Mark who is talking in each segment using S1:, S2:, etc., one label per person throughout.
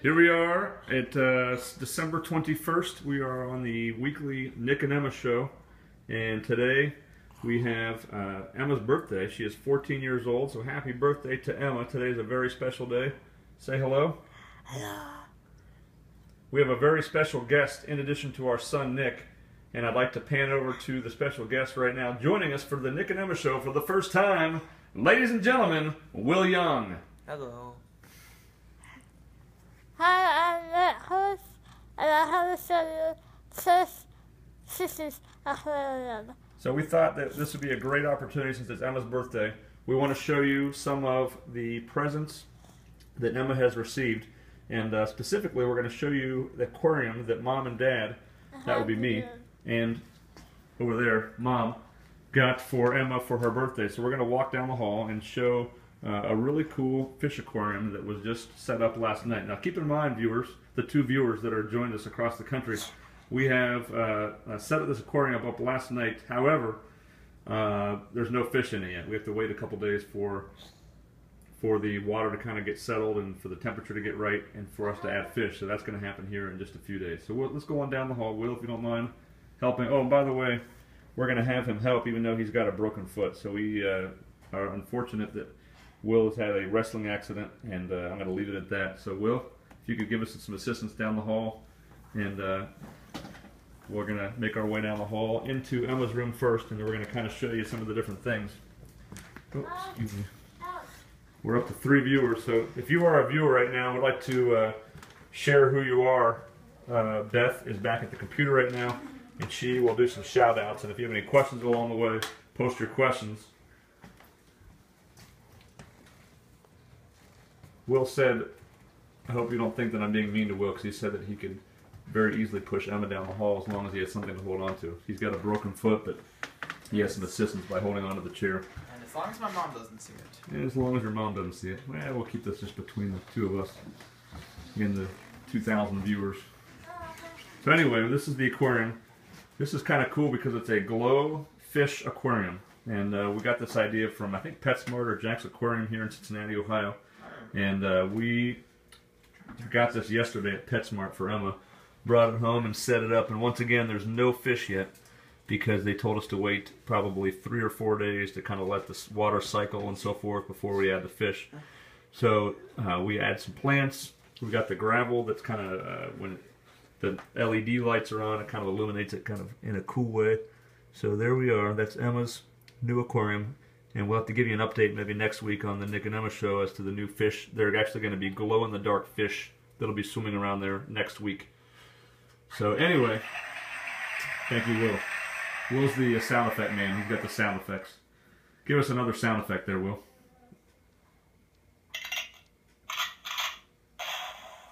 S1: Here we are at December 21st. We are on the weekly Nick and Emma show, and today we have Emma's birthday. She is 14 years old, so happy birthday to Emma. Today is a very special day. Say hello.
S2: Hello.
S1: We have a very special guest in addition to our son Nick, and I'd like to pan over to the special guest right now. Joining us for the Nick and Emma show for the first time, ladies and gentlemen, Will Young.
S3: Hello.
S2: Hi, I'm Nick Host, and I have to show you six sisters aquarium.
S1: So we thought that this would be a great opportunity since it's Emma's birthday. We want to show you some of the presents that Emma has received. And specifically, we're going to show you the aquarium that Mom and Dad, that would be me, and over there, Mom, got for Emma for her birthday. So we're going to walk down the hall and show a really cool fish aquarium that was just set up last night. Now keep in mind, viewers, the two viewers that are joined us across the country, we have set this aquarium up last night. However, there's no fish in it yet. We have to wait a couple days for the water to kind of get settled and for the temperature to get right and for us to add fish. So that's going to happen here in just a few days. So let's go on down the hall. Will, if you don't mind helping. Oh, and by the way, we're going to have him help even though he's got a broken foot. So we are unfortunate that Will has had a wrestling accident, and I'm going to leave it at that. So Will, if you could give us some assistance down the hall, and we're going to make our way down the hall into Emma's room first, and then we're going to kind of show you some of the different things. Oh, excuse me. We're up to 3 viewers, so if you are a viewer right now, we'd like to share who you are. Beth is back at the computer right now, and she will do some shout outs, and if you have any questions along the way, post your questions. Will said, I hope you don't think that I'm being mean to Will, because he said that he could very easily push Emma down the hall as long as he has something to hold on to. He's got a broken foot, but he has some assistance by holding onto the chair.
S3: And as long as my mom doesn't see it.
S1: And as long as your mom doesn't see it. Well, we'll keep this just between the two of us and the 2,000 viewers. So anyway, this is the aquarium. This is kind of cool because it's a glow fish aquarium. And we got this idea from, I think, PetSmart or Jack's Aquarium here in Cincinnati, Ohio. And we got this yesterday at PetSmart for Emma. Brought it home and set it up. And once again, there's no fish yet because they told us to wait probably 3 or 4 days to kind of let the water cycle and so forth before we add the fish. So we add some plants. We got the gravel that's kind of, when the LED lights are on, it kind of illuminates it kind of in a cool way. So there we are. That's Emma's new aquarium. And we'll have to give you an update maybe next week on the Nick and Emma show as to the new fish. They're actually going to be glow-in-the-dark fish that'll be swimming around there next week. So anyway, thank you, Will. Will's the sound effect man. He's got the sound effects. Give us another sound effect there, Will.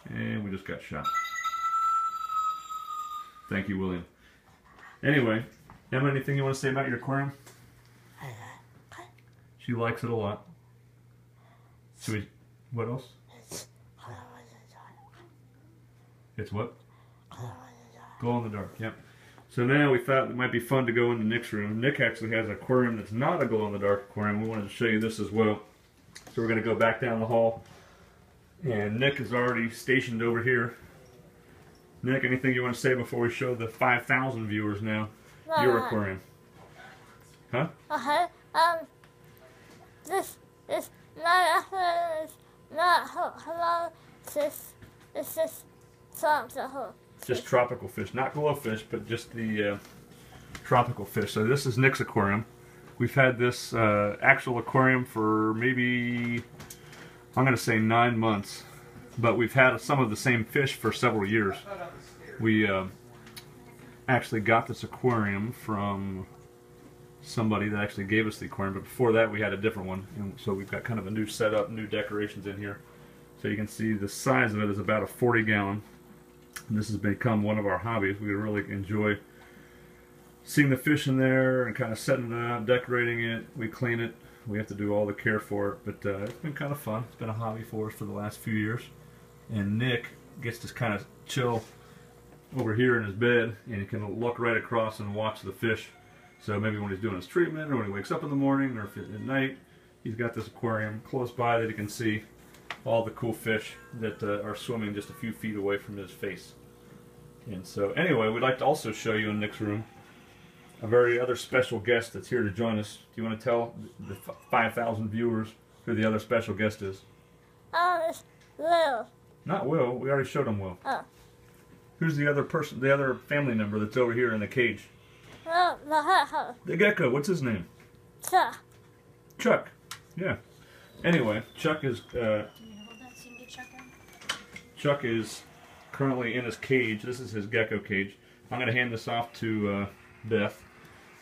S1: And we just got shot. Thank you, William. Anyway, Emma, anything you want to say about your aquarium? She likes it a lot. Should we, what else? It's what? Glow in the dark, yep. So now we thought it might be fun to go into Nick's room. Nick actually has an aquarium that's not a glow in the dark aquarium. We wanted to show you this as well. So we're going to go back down the hall. And Nick is already stationed over here. Nick, anything you want to say before we show the 5,000 viewers now your aquarium? Huh?
S2: Okay, this is my aquarium is not hello, it's just tropical.
S1: Just tropical fish, not glowfish, but just the tropical fish. So this is Nick's aquarium. We've had this actual aquarium for maybe, I'm going to say 9 months, but we've had some of the same fish for several years. We actually got this aquarium from somebody that actually gave us the aquarium, but before that we had a different one, and so we've got kind of a new setup, new decorations in here. So you can see the size of it is about a 40-gallon. And this has become one of our hobbies. We really enjoy seeing the fish in there and kind of setting it up, decorating it. We clean it. We have to do all the care for it, but it's been kind of fun. It's been a hobby for us for the last few years. And Nick gets to kind of chill over here in his bed, and he can look right across and watch the fish. So maybe when he's doing his treatment, or when he wakes up in the morning, or if at night, he's got this aquarium close by that he can see. all the cool fish that are swimming just a few feet away from his face. And so anyway, we'd like to also show you in Nick's room a very other special guest that's here to join us. Do you want to tell the 5,000 viewers who the other special guest is?
S2: It's Will.
S1: Not Will. We already showed him Will.
S2: Oh.
S1: Who's the other person, the other family member that's over here in the cage?
S2: Oh, the gecko.
S1: The gecko. What's his name?
S2: Chuck.
S1: Chuck. Yeah. Anyway, Chuck is Chuck is currently in his cage. This is his gecko cage. I'm going to hand this off to Beth,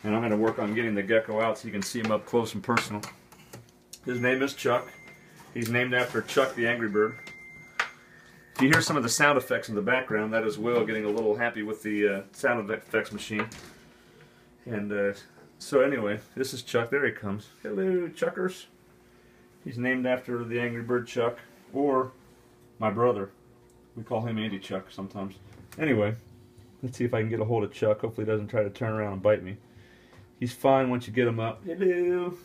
S1: and I'm going to work on getting the gecko out so you can see him up close and personal. His name is Chuck. He's named after Chuck the Angry Bird. If you hear some of the sound effects in the background, that is Will getting a little happy with the sound effects machine. And so anyway, this is Chuck. There he comes. Hello, Chuckers. He's named after the Angry Bird Chuck, or my brother. We call him Andy Chuck sometimes. Anyway, let's see if I can get a hold of Chuck. Hopefully he doesn't try to turn around and bite me. He's fine once you get him up. Hello.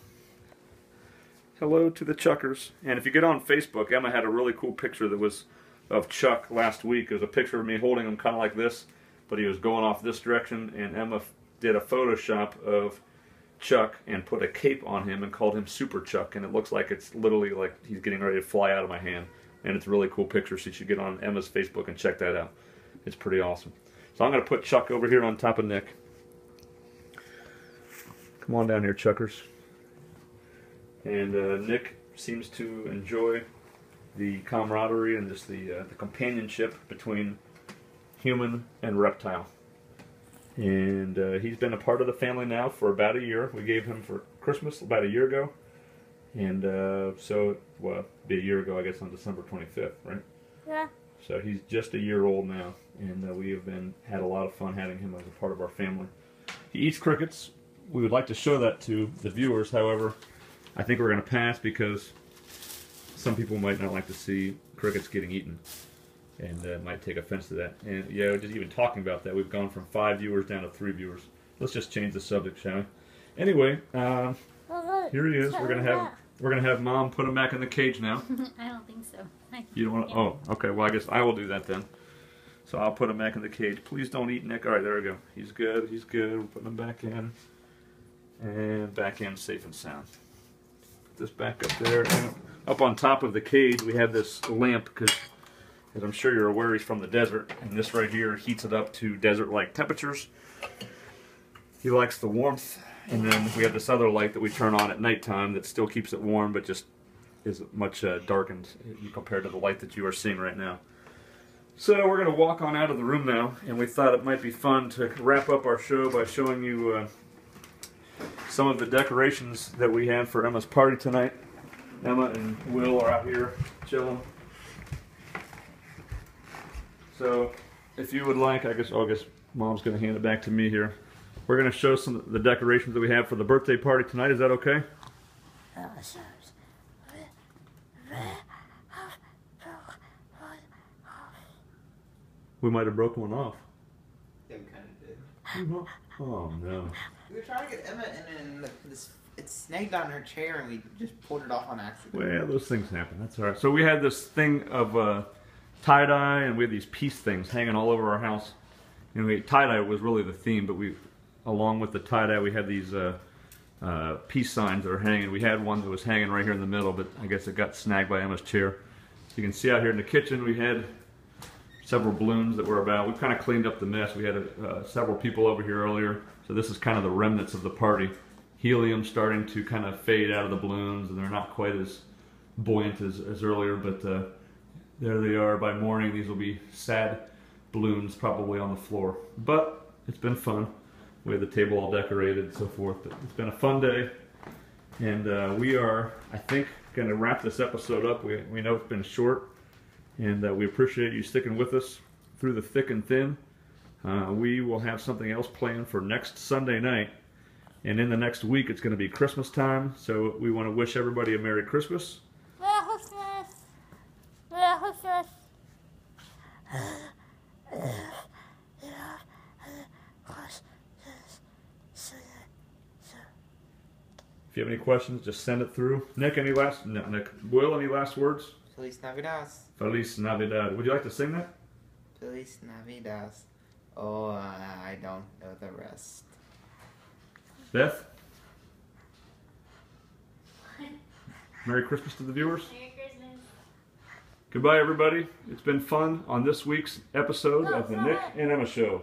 S1: Hello to the Chuckers. And if you get on Facebook, Emma had a really cool picture that was of Chuck last week. It was a picture of me holding him kind of like this, but he was going off this direction, and Emma did a Photoshop of Chuck and put a cape on him and called him Super Chuck, and it looks like it's literally like he's getting ready to fly out of my hand. And it's a really cool picture, so you should get on Emma's Facebook and check that out. It's pretty awesome. So I'm going to put Chuck over here on top of Nick. Come on down here, Chuckers. And Nick seems to enjoy the camaraderie and just the companionship between human and reptile. And he's been a part of the family now for about a year. We gave him for Christmas about a year ago. And so, well, it'll be a year ago, I guess, on December 25th, right?
S2: Yeah.
S1: So he's just a year old now, and we have had a lot of fun having him as a part of our family. He eats crickets. We would like to show that to the viewers. However, I think we're going to pass because some people might not like to see crickets getting eaten, and might take offense to that. And yeah, just even talking about that, we've gone from 5 viewers down to 3 viewers. Let's just change the subject, shall we? Anyway, here he is. We're gonna have Mom put him back in the cage now.
S4: I don't think so.
S1: You don't want to? Oh, okay. Well, I guess I will do that then. So I'll put him back in the cage. Please don't eat Nick. All right, there we go. He's good. He's good. We're putting him back in, and back in safe and sound. Put this back up there. And up on top of the cage, we have this lamp because, as I'm sure you're aware, he's from the desert, and this right here heats it up to desert-like temperatures. He likes the warmth. And then we have this other light that we turn on at nighttime that still keeps it warm, but just is much darkened compared to the light that you are seeing right now. So we're going to walk on out of the room now, and we thought it might be fun to wrap up our show by showing you some of the decorations that we had for Emma's party tonight. Emma and Will are out here chilling. So if you would like, I guess Mom's going to hand it back to me here. We're going to show some of the decorations that we have for the birthday party tonight. Is that okay? We might have broken one off.
S3: Yeah, we kind of did.
S1: Oh, no.
S3: We were trying to get Emma in, and it snagged on her chair, and we just pulled it off on accident.
S1: Well, those things happen. That's all right. So we had this thing of tie-dye, and we had these piece things hanging all over our house. And tie-dye was really the theme, but along with the tie-dye, we had these peace signs that are hanging. We had one that was hanging right here in the middle, but I guess it got snagged by Emma's chair. So you can see out here in the kitchen, we had several balloons that were about. We kind of cleaned up the mess. We had several people over here earlier, so this is kind of the remnants of the party. Helium starting to kind of fade out of the balloons, and they're not quite as buoyant as earlier, but there they are. By morning, these will be sad balloons probably on the floor. But it's been fun. We have the table all decorated and so forth, but it's been a fun day. And we are, I think, going to wrap this episode up. We know it's been short, and we appreciate you sticking with us through the thick and thin. We will have something else planned for next Sunday night. And in the next week, it's going to be Christmas time, so we want to wish everybody a Merry Christmas.
S2: Merry Christmas. Merry Christmas.
S1: If you have any questions, just send it through. Nick, any last? No, Nick. Will, any last words?
S3: Feliz Navidad.
S1: Feliz Navidad. Would you like to sing that?
S3: Feliz Navidad. Oh, I don't know the rest.
S1: Beth? Merry Christmas to the viewers.
S2: Merry Christmas.
S1: Goodbye, everybody. It's been fun on this week's episode of the Nick and Emma Show.